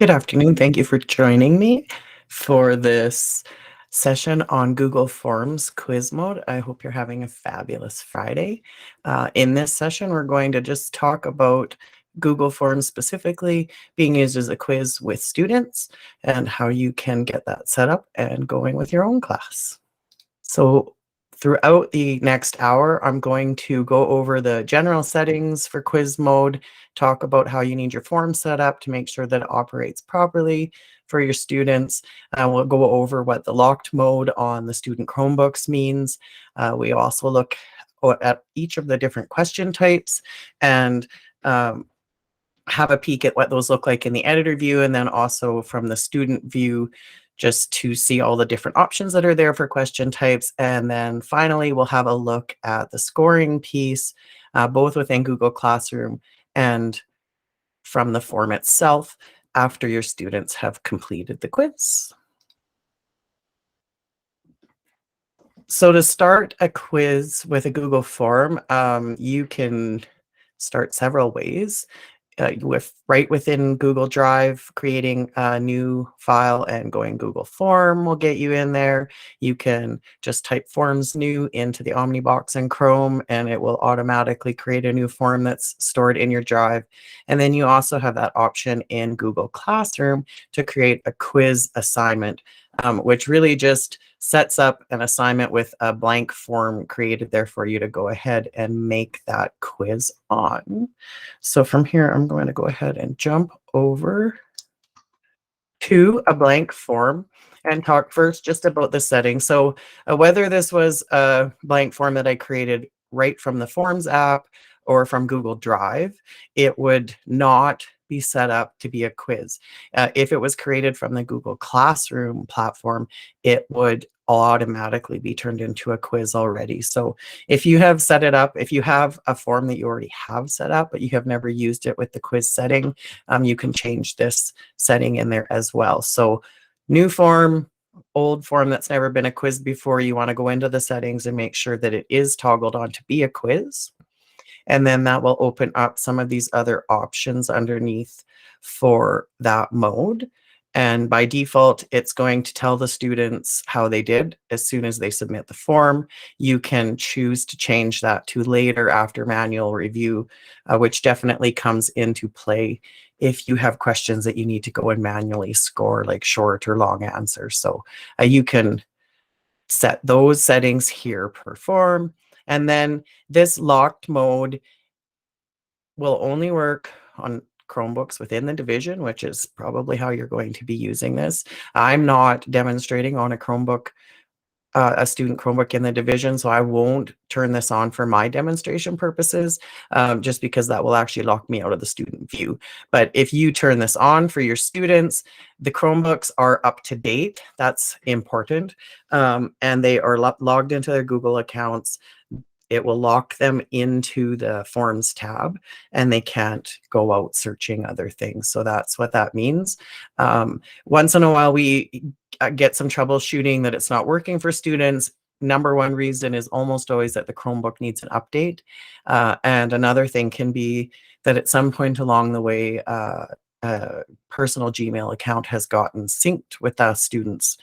Good afternoon. Thank you for joining me for this session on Google Forms quiz mode. I hope you're having a fabulous Friday. In this session, we're going to just talk about Google Forms specifically being used as a quiz with students and how you can get that set up and going with your own class. So throughout the next hour, I'm going to go over the general settings for quiz mode, talk about how you need your form set up to make sure that it operates properly for your students. We'll go over what the locked mode on the student Chromebooks means. We also look at each of the different question types and have a peek at what those look like in the editor view, and then also from the student view, just to see all the different options that are there for question types. And then finally, we'll have a look at the scoring piece, both within Google Classroom and from the form itself after your students have completed the quiz. So to start a quiz with a Google form, you can start several ways. Right within Google Drive, creating a new file and going Google Form will get you in there. You can just type Forms New into the Omnibox in Chrome, and it will automatically create a new form that's stored in your Drive. And then you also have that option in Google Classroom to create a quiz assignment, which really just sets up an assignment with a blank form created there for you to go ahead and make that quiz on. So from here, I'm going to go ahead and jump over to a blank form and talk first just about the settings. So whether this was a blank form that I created right from the Forms app or from Google Drive, it would not be set up to be a quiz. If it was created from the Google Classroom platform, it would automatically be turned into a quiz already. So if you have set it up, if you have a form that you already have set up, but you have never used it with the quiz setting, you can change this setting in there as well. So new form, old form that's never been a quiz before, you want to go into the settings and make sure that it is toggled on to be a quiz. And then that will open up some of these other options underneath for that mode. And by default, it's going to tell the students how they did as soon as they submit the form. You can choose to change that to later after manual review, which definitely comes into play if you have questions that you need to go and manually score, like short or long answers. So you can set those settings here per form. And then this locked mode will only work on Chromebooks within the division, which is probably how you're going to be using this. I'm not demonstrating on a Chromebook, a student Chromebook in the division, so I won't turn this on for my demonstration purposes, just because that will actually lock me out of the student view. But if you turn this on for your students, the Chromebooks are up to date. That's important. And they are logged into their Google accounts. It will lock them into the Forms tab, and they can't go out searching other things. So that's what that means. Once in a while, we get some troubleshooting that it's not working for students. Number one reason is almost always that the Chromebook needs an update. And another thing can be that at some point along the way, a personal Gmail account has gotten synced with a student's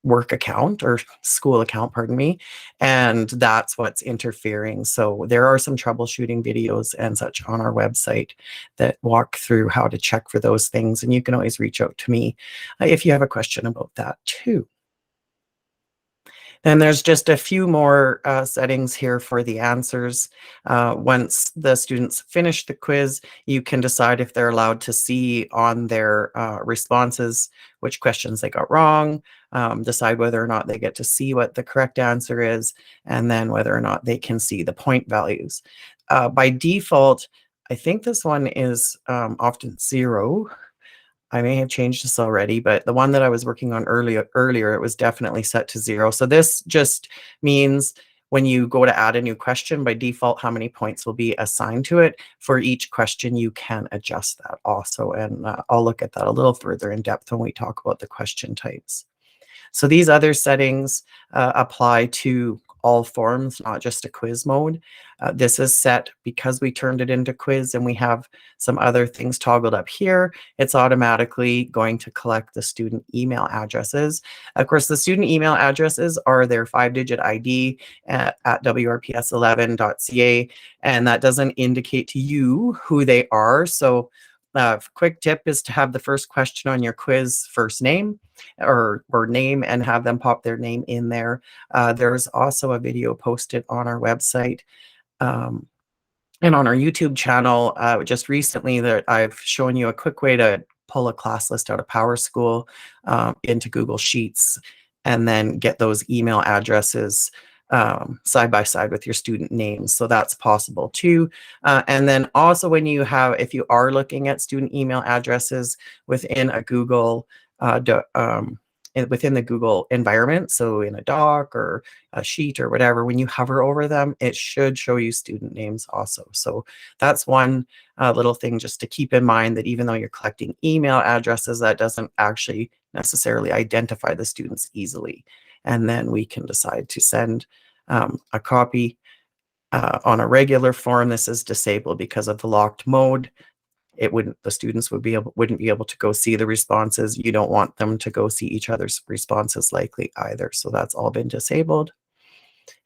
work account or school account, pardon me, and that's what's interfering. So there are some troubleshooting videos and such on our website that walk through how to check for those things, and you can always reach out to me if you have a question about that too. And there's just a few more settings here for the answers. Once the students finish the quiz, you can decide if they're allowed to see on their responses which questions they got wrong, decide whether or not they get to see what the correct answer is, and then whether or not they can see the point values. By default, I think this one is often 0. I may have changed this already, but the one that I was working on earlier, it was definitely set to 0. So this just means when you go to add a new question, by default, how many points will be assigned to it. For each question, you can adjust that also. And I'll look at that a little further in depth when we talk about the question types. So these other settings apply to all forms, not just a quiz mode. This is set because we turned it into quiz and we have some other things toggled up here. It's automatically going to collect the student email addresses. Of course, the student email addresses are their 5-digit ID at wrps11.ca, and that doesn't indicate to you who they are. So quick tip is to have the first question on your quiz first name or name, and have them pop their name in there. There's also a video posted on our website and on our YouTube channel just recently that I've shown you a quick way to pull a class list out of PowerSchool into Google Sheets and then get those email addresses side by side with your student names. So that's possible too. And then also when you have, if you are looking at student email addresses within a Google, within the Google environment, so in a doc or a sheet or whatever, when you hover over them, it should show you student names also. So that's one little thing just to keep in mind, that even though you're collecting email addresses, that doesn't actually necessarily identify the students easily. And then we can decide to send a copy on a regular form. This is disabled because of the locked mode. The students wouldn't be able to go see the responses. You don't want them to go see each other's responses likely either. So that's all been disabled.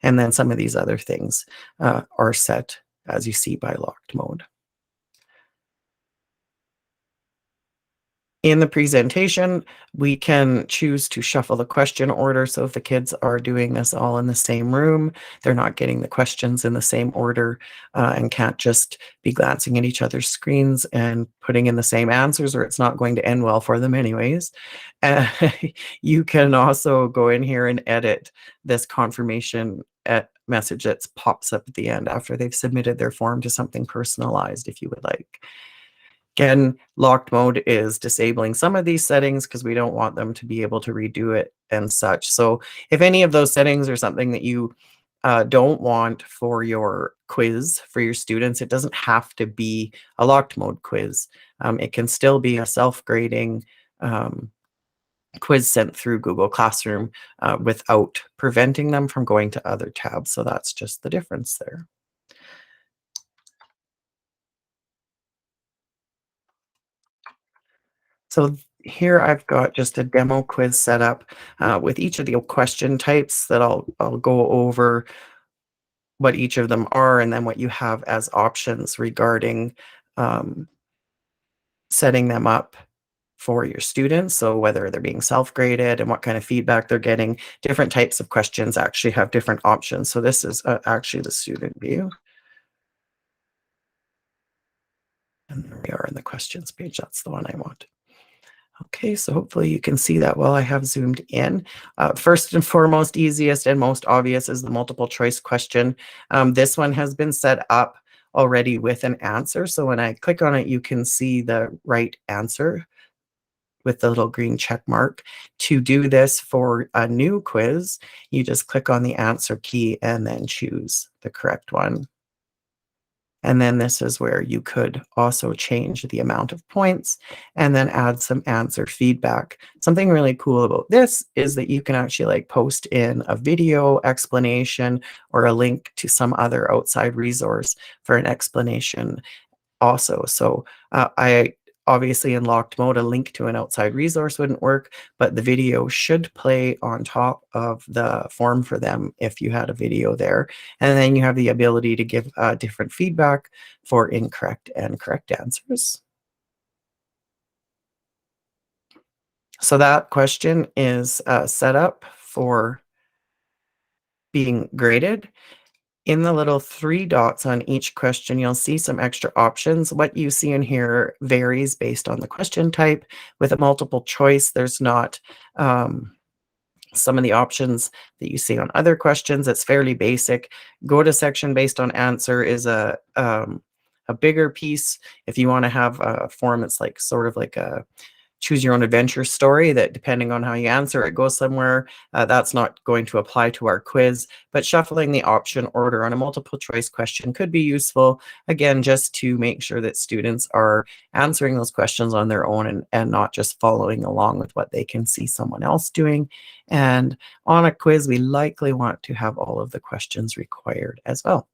And then some of these other things are set, as you see, by locked mode. In the presentation, we can choose to shuffle the question order. So if the kids are doing this all in the same room, they're not getting the questions in the same order and can't just be glancing at each other's screens and putting in the same answers, or it's not going to end well for them anyways. You can also go in here and edit this confirmation message that pops up at the end after they've submitted their form to something personalized if you would like. Again, locked mode is disabling some of these settings because we don't want them to be able to redo it and such. So if any of those settings are something that you don't want for your quiz for your students, it doesn't have to be a locked mode quiz. It can still be a self-grading quiz sent through Google Classroom without preventing them from going to other tabs. So that's just the difference there. So here I've got just a demo quiz set up with each of the question types that I'll go over what each of them are, and then what you have as options regarding setting them up for your students. So whether they're being self-graded and what kind of feedback they're getting, different types of questions actually have different options. So this is actually the student view. And there we are in the questions page. That's the one I want. Okay, so hopefully you can see that well. I have zoomed in. First and foremost, easiest and most obvious is the multiple choice question. This one has been set up already with an answer. So when I click on it, you can see the right answer with the little green check mark. To do this for a new quiz, you just click on the answer key and then choose the correct one. And then this is where you could also change the amount of points and then add some answer feedback. Something really cool about this is that you can actually like post in a video explanation or a link to some other outside resource for an explanation also. So I obviously in locked mode, a link to an outside resource wouldn't work, but the video should play on top of the form for them if you had a video there. And then you have the ability to give different feedback for incorrect and correct answers. So that question is set up for being graded. In the little 3 dots on each question, you'll see some extra options. What you see in here varies based on the question type. With a multiple choice, there's not some of the options that you see on other questions. It's fairly basic. Go to section based on answer is a bigger piece. If you want to have a form that's like sort of like a choose your own adventure story that, depending on how you answer, it goes somewhere. That's not going to apply to our quiz, but shuffling the option order on a multiple choice question could be useful, again, just to make sure that students are answering those questions on their own and not just following along with what they can see someone else doing. And on a quiz, we likely want to have all of the questions required as well.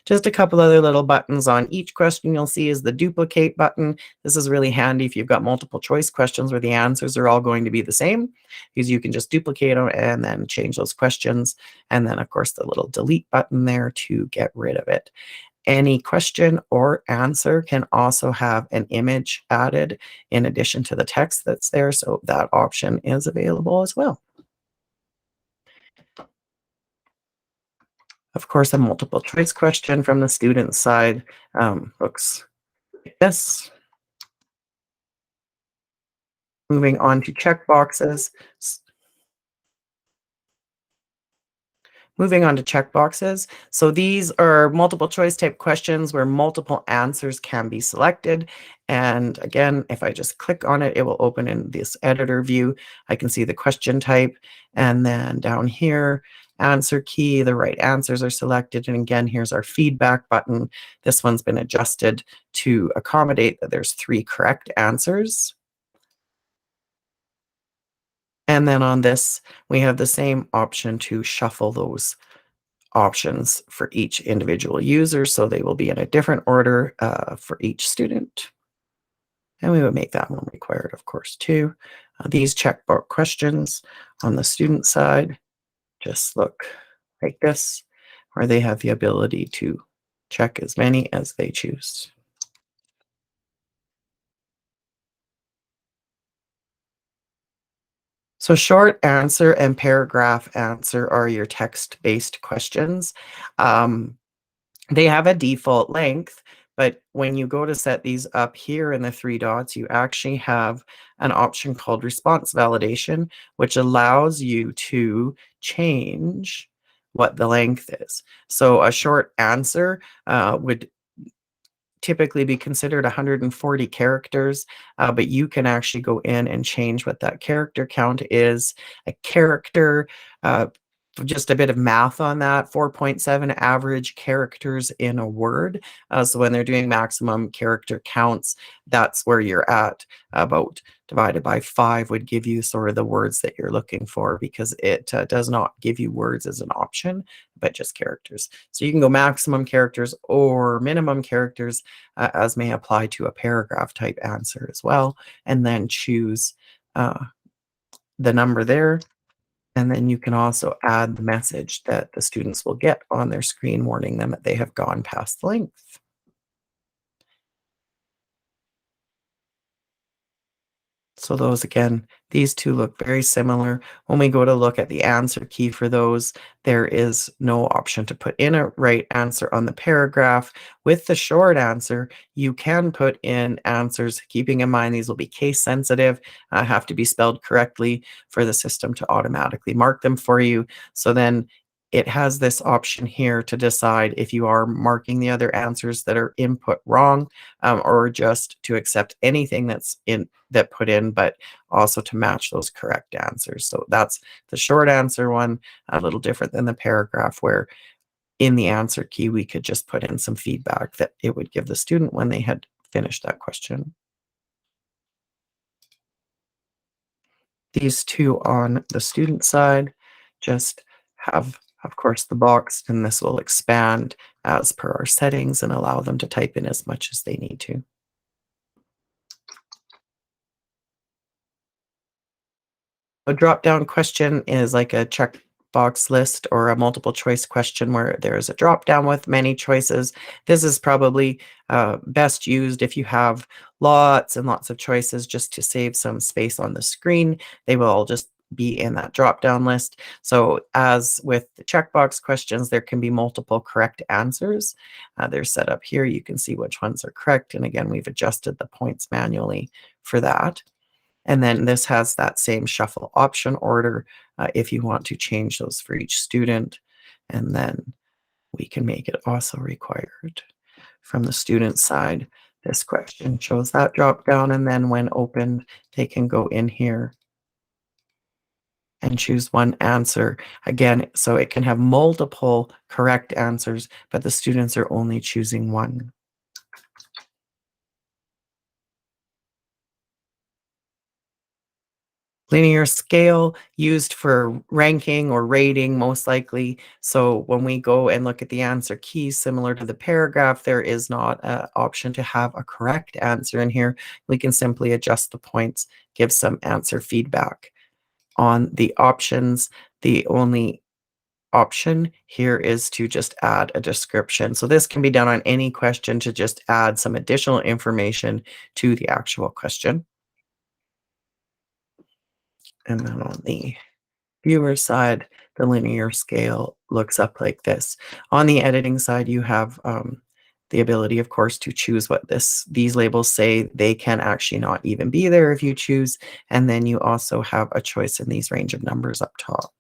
Just a couple other little buttons on each question you'll see is the duplicate button. This is really handy if you've got multiple choice questions where the answers are all going to be the same, because you can just duplicate them and then change those questions. And then, of course, the little delete button there to get rid of it. Any question or answer can also have an image added in addition to the text that's there, so that option is available as well. Of course, a multiple choice question from the student side looks like this. Moving on to checkboxes. Moving on to checkboxes. So these are multiple choice type questions where multiple answers can be selected. And again, if I just click on it, it will open in this editor view. I can see the question type, and then down here, answer key, the right answers are selected. And again, here's our feedback button. This one's been adjusted to accommodate that there's 3 correct answers. And then on this, we have the same option to shuffle those options for each individual user, so they will be in a different order for each student. And we would make that one required, of course, too. These checkbox questions on the student side just look like this, where they have the ability to check as many as they choose. So short answer and paragraph answer are your text-based questions. They have a default length, but when you go to set these up here in the 3 dots, you actually have an option called response validation, which allows you to change what the length is. So a short answer would typically be considered 140 characters, but you can actually go in and change what that character count is. A character, just a bit of math on that, 4.7 average characters in a word. So when they're doing maximum character counts, that's where you're at. About divided by 5 would give you sort of the words that you're looking for, because it does not give you words as an option, but just characters. So you can go maximum characters or minimum characters, as may apply to a paragraph type answer as well, and then choose the number there. And then you can also add the message that the students will get on their screen warning them that they have gone past the length. So those, again, these two look very similar. When we go to look at the answer key for those, there is no option to put in a right answer on the paragraph. With the short answer, you can put in answers, keeping in mind these will be case sensitive, have to be spelled correctly for the system to automatically mark them for you. So then it has this option here to decide if you are marking the other answers that are input wrong, or just to accept anything that's put in, but also to match those correct answers. So that's the short answer one, a little different than the paragraph, where in the answer key we could just put in some feedback that it would give the student when they had finished that question. These two on the student side just have, of course, the box, and this will expand as per our settings and allow them to type in as much as they need to. A drop-down question is like a checkbox list or a multiple choice question where there is a drop-down with many choices. This is probably best used if you have lots and lots of choices, just to save some space on the screen. They will all just be in that drop-down list. So as with the checkbox questions, there can be multiple correct answers. They're set up here. You can see which ones are correct. And again, we've adjusted the points manually for that. And then this has that same shuffle option order if you want to change those for each student. And then we can make it also required from the student side This question shows that drop down, and then when opened, they can go in here and choose one answer. Again, so it can have multiple correct answers, but the students are only choosing one. Linear scale used for ranking or rating, most likely. So when we go and look at the answer key, similar to the paragraph, there is not an option to have a correct answer in here. We can simply adjust the points, give some answer feedback. On the options, the only option here is to just add a description. So this can be done on any question to just add some additional information to the actual question. And then on the viewer side, the linear scale looks up like this. On the editing side, you have the ability, of course, to choose what these labels say. They can actually not even be there if you choose. And then you also have a choice in these range of numbers up top,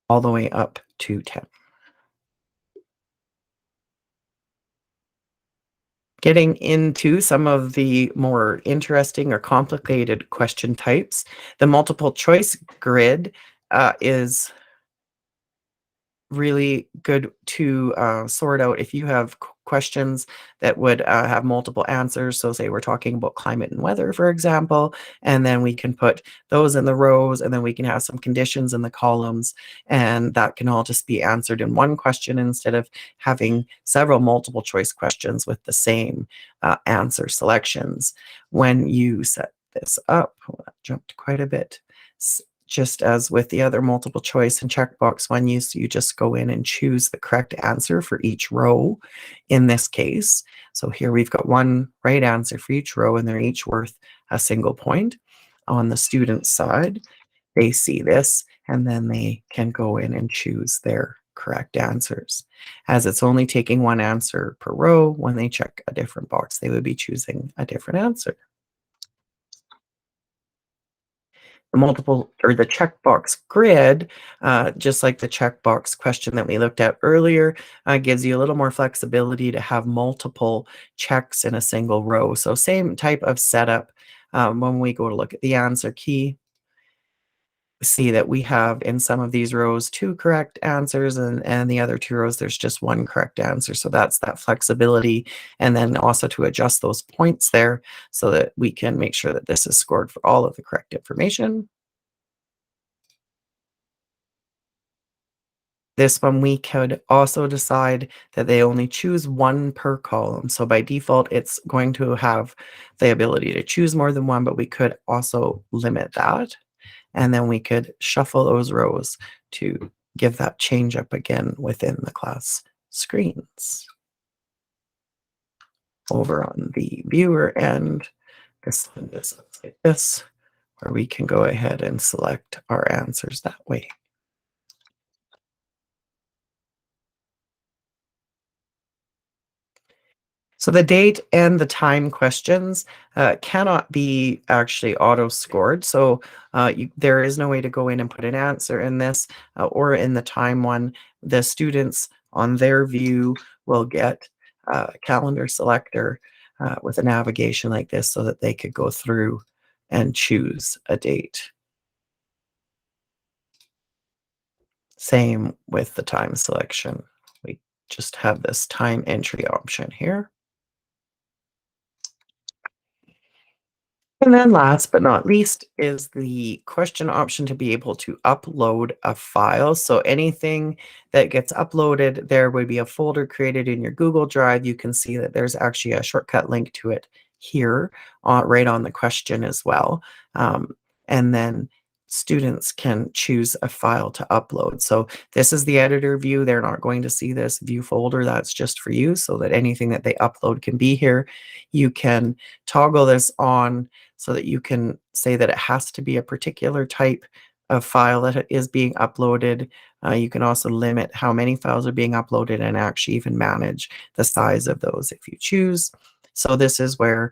all the way up to 10. Getting into some of the more interesting or complicated question types, the multiple choice grid is really good to sort out if you have questions that would have multiple answers. So say we're talking about climate and weather, for example, and then we can put those in the rows, and then we can have some conditions in the columns, and that can all just be answered in one question instead of having several multiple choice questions with the same answer selections. When you set this up, oh, that jumped quite a bit. Just as with the other multiple choice and checkbox one, you just go in and choose the correct answer for each row in this case. So here we've got one right answer for each row, and they're each worth a single point. On the student side, they see this, and then they can go in and choose their correct answers. As it's only taking one answer per row, when they check a different box, they would be choosing a different answer. The multiple or the checkbox grid, just like the checkbox question that we looked at earlier, gives you a little more flexibility to have multiple checks in a single row. So same type of setup. When we go to look at the answer key, see that we have in some of these rows 2 correct answers, and the other 2 rows there's just 1 correct answer. So that's that flexibility, and then also to adjust those points there so that we can make sure that this is scored for all of the correct information. This one, we could also decide that they only choose 1 per column. So by default, it's going to have the ability to choose more than 1, but we could also limit that. And then we could shuffle those rows to give that change up again within the class screens. Over on the viewer end, this one just looks like this, where we can go ahead and select our answers that way. So the date and the time questions cannot be actually auto-scored. So there is no way to go in and put an answer in this or in the time one. The students on their view will get a calendar selector with a navigation like this so that they could go through and choose a date. Same with the time selection. We just have this time entry option here. And then last but not least is the question option to be able to upload a file. So anything that gets uploaded, there would be a folder created in your Google Drive. You can see that there's actually a shortcut link to it here, right on the question as well. And then students can choose a file to upload. So this is the editor view. They're not going to see this view folder. That's just for you so that anything that they upload can be here. You can toggle this on so that you can say that it has to be a particular type of file that is being uploaded. You can also limit how many files are being uploaded and actually even manage the size of those if you choose. So this is where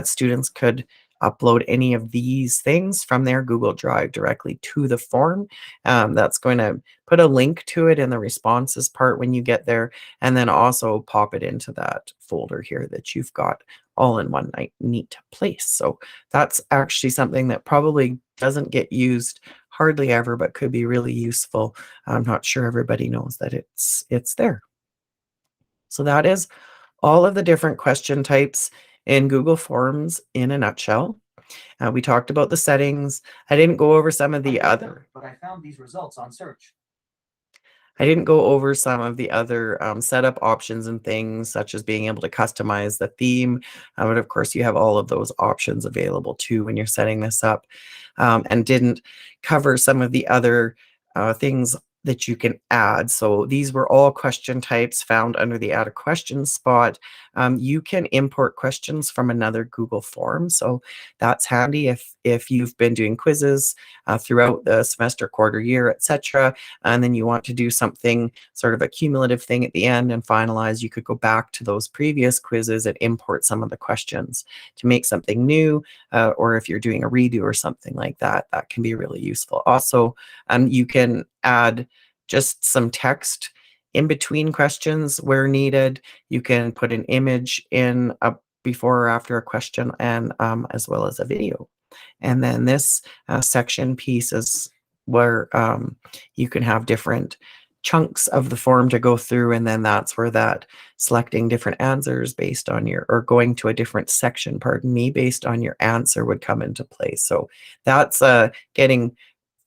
students could upload any of these things from their Google Drive directly to the form. That's going to put a link to it in the responses part when you get there, and then also pop it into that folder here that you've got all in one neat place. So that's actually something that probably doesn't get used hardly ever, but could be really useful. I'm not sure everybody knows that it's there. So that is all of the different question types in Google Forms in a nutshell. We talked about the settings. I didn't go over some of the other, but I found these results on search. I didn't go over some of the other setup options and things, such as being able to customize the theme. But of course, you have all of those options available too when you're setting this up, and didn't cover some of the other things that you can add. So these were all question types found under the Add a Question spot. You can import questions from another Google form. So that's handy if you've been doing quizzes throughout the semester, quarter, year, etc., and then you want to do something sort of a cumulative thing at the end and finalize, you could go back to those previous quizzes and import some of the questions to make something new, or if you're doing a redo or something like that, that can be really useful. Also, you can add just some text in between questions where needed. You can put an image in before or after a question, and as well as a video. And then this section piece is where you can have different chunks of the form to go through, and then that's where that selecting different answers based on your, or going to a different section, pardon me, based on your answer would come into play. So that's getting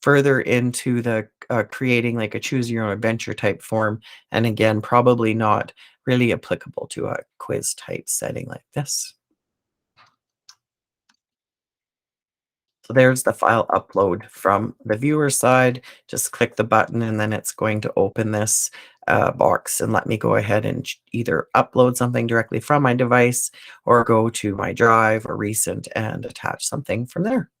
further into the creating like a choose your own adventure type form, and again, probably not really applicable to a quiz type setting like this. So there's the file upload from the viewer side. Just click the button and then it's going to open this box and let me go ahead and either upload something directly from my device or go to my drive or recent and attach something from there.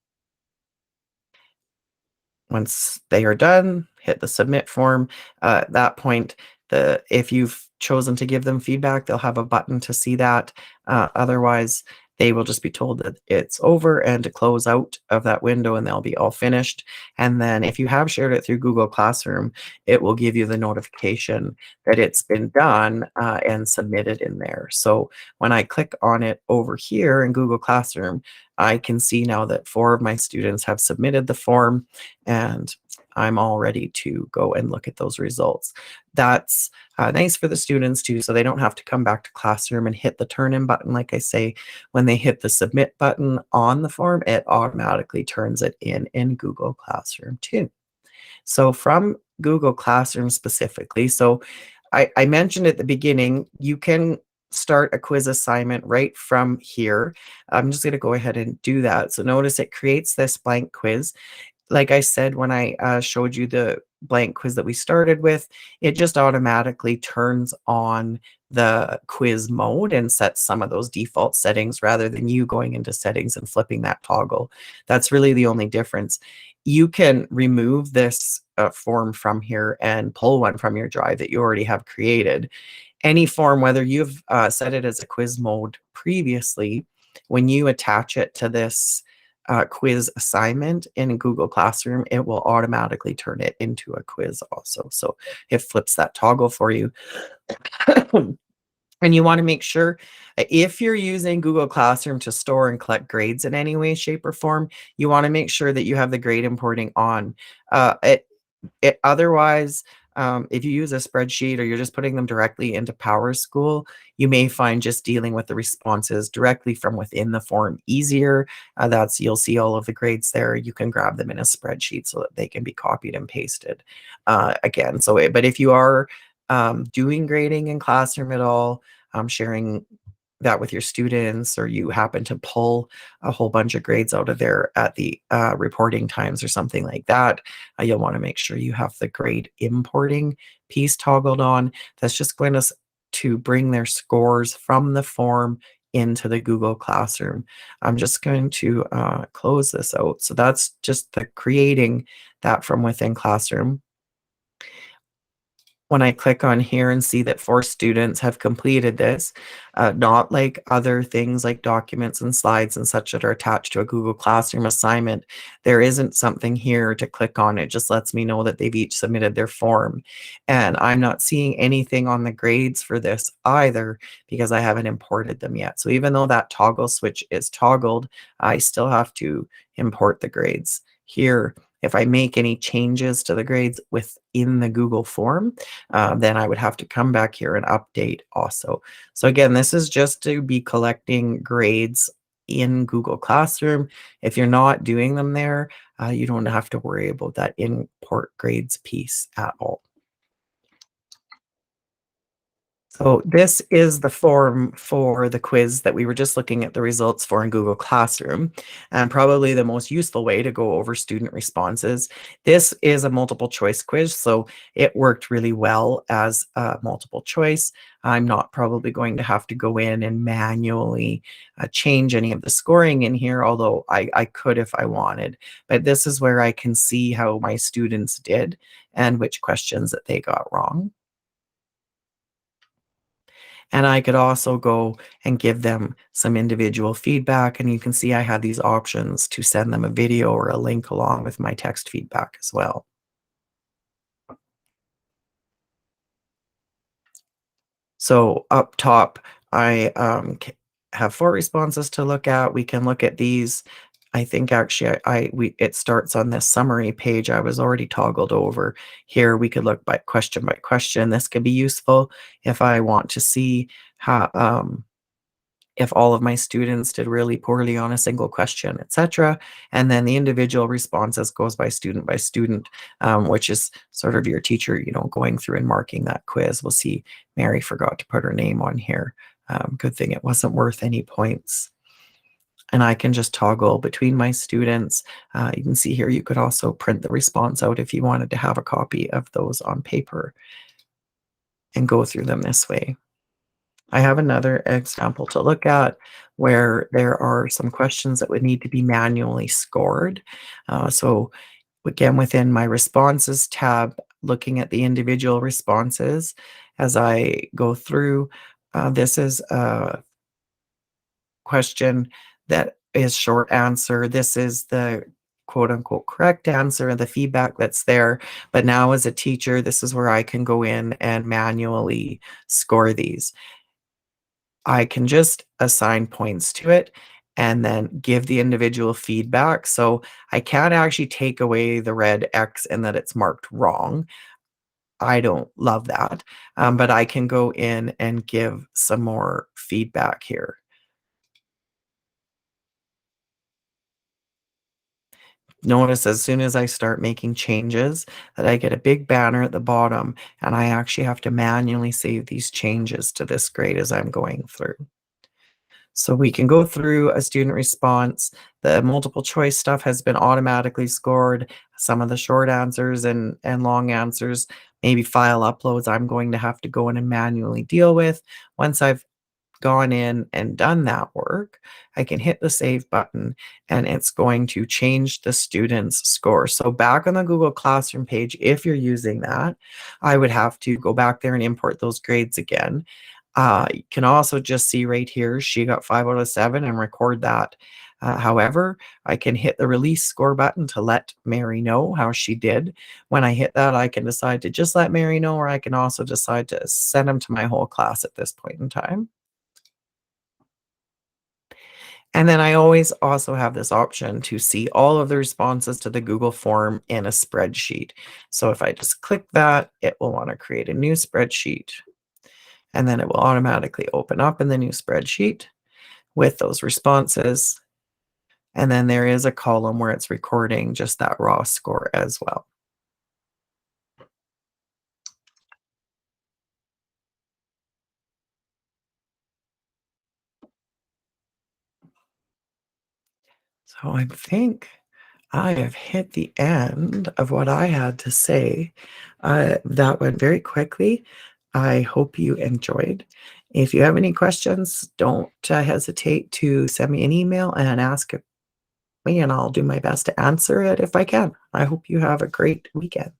Once they are done, hit the submit form. At that point, if you've chosen to give them feedback, they'll have a button to see that. Otherwise, they will just be told that it's over and to close out of that window and they'll be all finished. And then if you have shared it through Google Classroom, it will give you the notification that it's been done and submitted in there. So when I click on it over here in Google Classroom, I can see now that 4 of my students have submitted the form, and I'm all ready to go and look at those results. That's nice for the students too, so they don't have to come back to Classroom and hit the turn in button. Like I say, when they hit the submit button on the form, it automatically turns it in Google Classroom too. So from Google Classroom specifically, so I mentioned at the beginning, you can start a quiz assignment right from here. I'm just going to go ahead and do that. So notice it creates this blank quiz. Like I said, when I showed you the blank quiz that we started with, it just automatically turns on the quiz mode and sets some of those default settings rather than you going into settings and flipping that toggle. That's really the only difference. You can remove this form from here and pull one from your drive that you already have created. Any form, whether you've set it as a quiz mode previously, when you attach it to this quiz assignment in Google Classroom, it will automatically turn it into a quiz also. So it flips that toggle for you. And you want to make sure if you're using Google Classroom to store and collect grades in any way, shape, or form, you want to make sure that you have the grade importing on. Otherwise, if you use a spreadsheet or you're just putting them directly into PowerSchool, you may find just dealing with the responses directly from within the form easier. You'll see all of the grades there. You can grab them in a spreadsheet so that they can be copied and pasted again. But if you are doing grading in Classroom at all, sharing that with your students, or you happen to pull a whole bunch of grades out of there at the reporting times or something like that, you'll want to make sure you have the grade importing piece toggled on. That's just going to bring their scores from the form into the Google Classroom. I'm just going to close this out. So that's just the creating that from within Classroom. when I click on here and see that 4 students have completed this, not like other things like documents and slides and such that are attached to a Google Classroom assignment, there isn't something here to click on. It just lets me know that they've each submitted their form. And I'm not seeing anything on the grades for this either because I haven't imported them yet. So even though that toggle switch is toggled, I still have to import the grades. Here, if I make any changes to the grades within the Google form, then I would have to come back here and update also. So again, this is just to be collecting grades in Google Classroom. If you're not doing them there, you don't have to worry about that import grades piece at all. So this is the form for the quiz that we were just looking at the results for in Google Classroom, and probably the most useful way to go over student responses. This is a multiple choice quiz, so it worked really well as a multiple choice. I'm not probably going to have to go in and manually change any of the scoring in here, although I could if I wanted. But this is where I can see how my students did and which questions that they got wrong. And I could also go and give them some individual feedback. And you can see I had these options to send them a video or a link along with my text feedback as well. So up top, I have 4 responses to look at. We can look at these. I think actually it starts on this summary page. I was already toggled over. Here we could look by question. This could be useful if I want to see how if all of my students did really poorly on a single question, etc. And then the individual responses goes by student, which is sort of your teacher, going through and marking that quiz. We'll see Mary forgot to put her name on here. Good thing it wasn't worth any points. And I can just toggle between my students. You can see here, you could also print the response out if you wanted to have a copy of those on paper and go through them this way. I have another example to look at where there are some questions that would need to be manually scored. So again, within my responses tab, looking at the individual responses as I go through, this is a question that is short answer. This is the quote unquote correct answer and the feedback that's there. But now as a teacher, this is where I can go in and manually score these. I can just assign points to it and then give the individual feedback. So I can't actually take away the red X and that it's marked wrong. I don't love that, but I can go in and give some more feedback here. Notice as soon as I start making changes that I get a big banner at the bottom, and I actually have to manually save these changes to this grade as I'm going through. So we can go through a student response. The multiple choice stuff has been automatically scored. Some of the short answers and long answers, maybe file uploads, I'm going to have to go in and manually deal with. Once I've gone in and done that work, I can hit the save button and it's going to change the student's score. So back on the Google Classroom page, if you're using that, I would have to go back there and import those grades again. You can also just see right here, she got 5 out of 7 and record that. However, I can hit the release score button to let Mary know how she did. When I hit that, I can decide to just let Mary know, or I can also decide to send them to my whole class at this point in time. And then I always also have this option to see all of the responses to the Google form in a spreadsheet. So if I just click that, it will want to create a new spreadsheet. And then it will automatically open up in the new spreadsheet with those responses. And then there is a column where it's recording just that raw score as well. So I think I have hit the end of what I had to say. That went very quickly. I hope you enjoyed. If you have any questions, don't hesitate to send me an email and ask me, and I'll do my best to answer it if I can. I hope you have a great weekend.